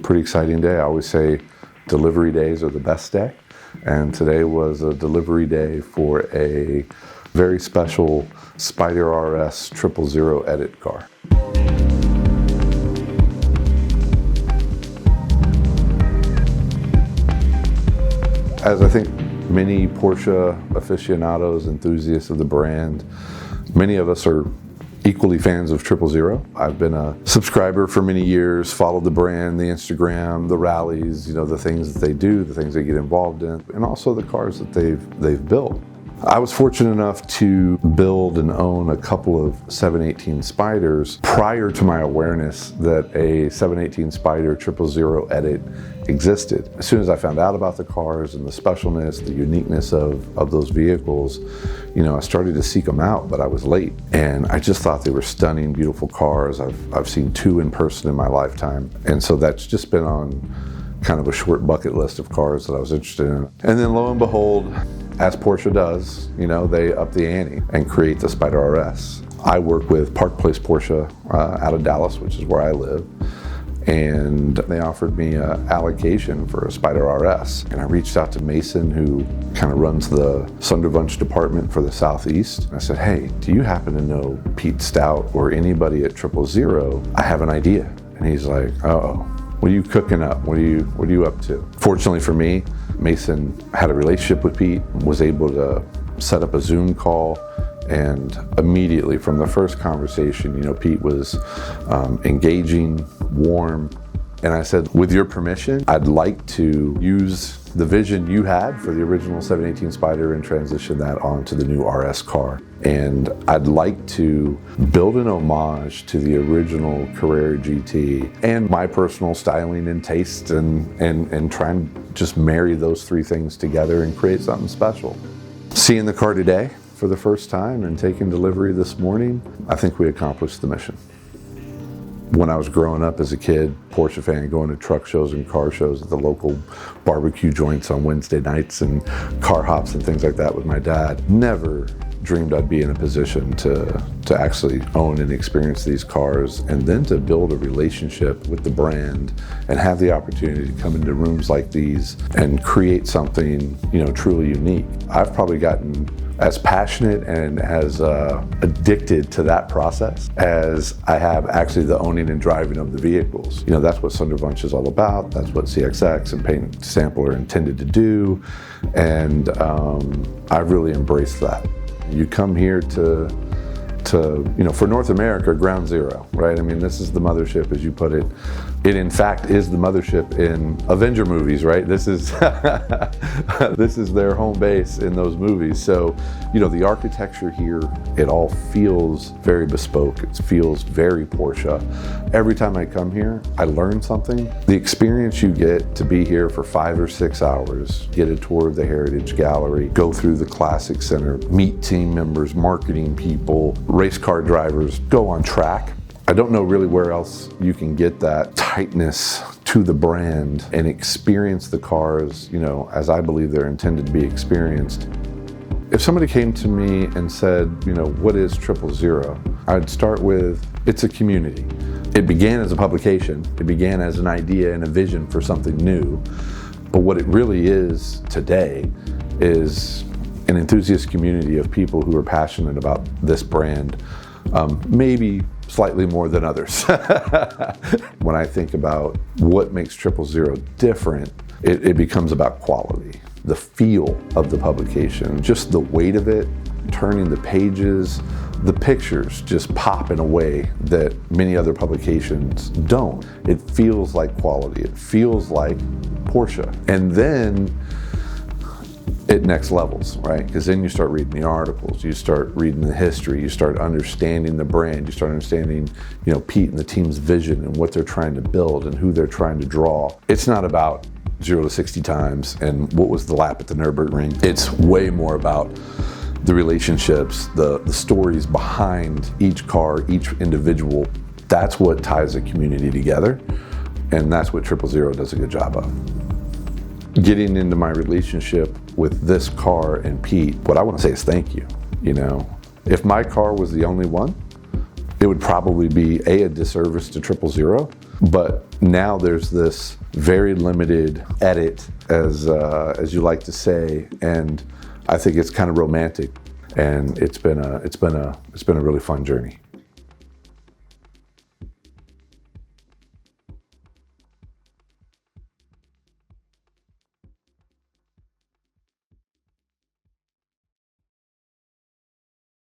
pretty exciting day. I always say delivery days are the best day. And today was a delivery day for a very special Spyder RS 000 edit car. As I think many Porsche aficionados, enthusiasts of the brand, many of us are equally fans of 000. I've been a subscriber for many years, followed the brand, the Instagram, the rallies, the things that they do, the things they get involved in, and also the cars that they've built. I was fortunate enough to build and own a couple of 718 Spyders prior to my awareness that a 718 Spyder 000 edit existed. As soon as I found out about the cars and the specialness, the uniqueness of those vehicles, I started to seek them out, but I was late. And I just thought they were stunning, beautiful cars. I've seen two in person in my lifetime. And so that's just been on kind of a short bucket list of cars that I was interested in. And then lo and behold, as Porsche does, they up the ante and create the Spyder RS. I work with Park Place Porsche out of Dallas, which is where I live. And they offered me an allocation for a Spyder RS. And I reached out to Mason, who kind of runs the Sonderwunsch department for the Southeast. And I said, hey, do you happen to know Pete Stout or anybody at 000? I have an idea. And he's like, uh-oh, what are you cooking up? What are you up to? Fortunately for me, Mason had a relationship with Pete, was able to set up a Zoom call, and immediately from the first conversation, Pete was engaging, warm, and I said, with your permission, I'd like to use the vision you had for the original 718 Spyder and transition that onto the new RS car. And I'd like to build an homage to the original Carrera GT and my personal styling and taste and try and just marry those three things together and create something special. Seeing the car today for the first time and taking delivery this morning, I think we accomplished the mission. When I was growing up as a kid, Porsche fan, going to truck shows and car shows at the local barbecue joints on Wednesday nights and car hops and things like that with my dad, never dreamed I'd be in a position to actually own and experience these cars, and then to build a relationship with the brand and have the opportunity to come into rooms like these and create something, truly unique. I've probably gotten as passionate and as addicted to that process as I have actually the owning and driving of the vehicles. That's what Sonderwunsch is all about. That's what CXX and Paint Sample are intended to do. And I've really embraced that. You come here to for North America, ground zero, right? I mean, this is the mothership, as you put it. It in fact is the mothership in Avenger movies, right? This is this is their home base in those movies. So, the architecture here, it all feels very bespoke. It feels very Porsche. Every time I come here, I learn something. The experience you get to be here for 5 or 6 hours, get a tour of the Heritage Gallery, go through the Classic Center, meet team members, marketing people, race car drivers, go on track. I don't know really where else you can get that tightness to the brand and experience the cars, as I believe they're intended to be experienced. If somebody came to me and said, what is 000? I'd start with, it's a community. It began as a publication. It began as an idea and a vision for something new. But what it really is today is an enthusiast community of people who are passionate about this brand, maybe slightly more than others. When I think about what makes 000 different, it becomes about quality, the feel of the publication, just the weight of it, turning the pages, the pictures just pop in a way that many other publications don't. It feels like quality, it feels like Porsche. And then it next levels, right? Because then you start reading the articles, you start reading the history, you start understanding the brand, you start understanding, Pete and the team's vision and what they're trying to build and who they're trying to draw. It's not about 0 to 60 times and what was the lap at the Nürburgring. It's way more about the relationships, the stories behind each car, each individual. That's what ties a community together, and that's what 000 does a good job of. Getting into my relationship with this car and Pete, what I want to say is thank you. If my car was the only one, it would probably be a disservice to 000, But now there's this very limited edit, as you like to say, and I think it's kind of romantic, and it's been a really fun journey.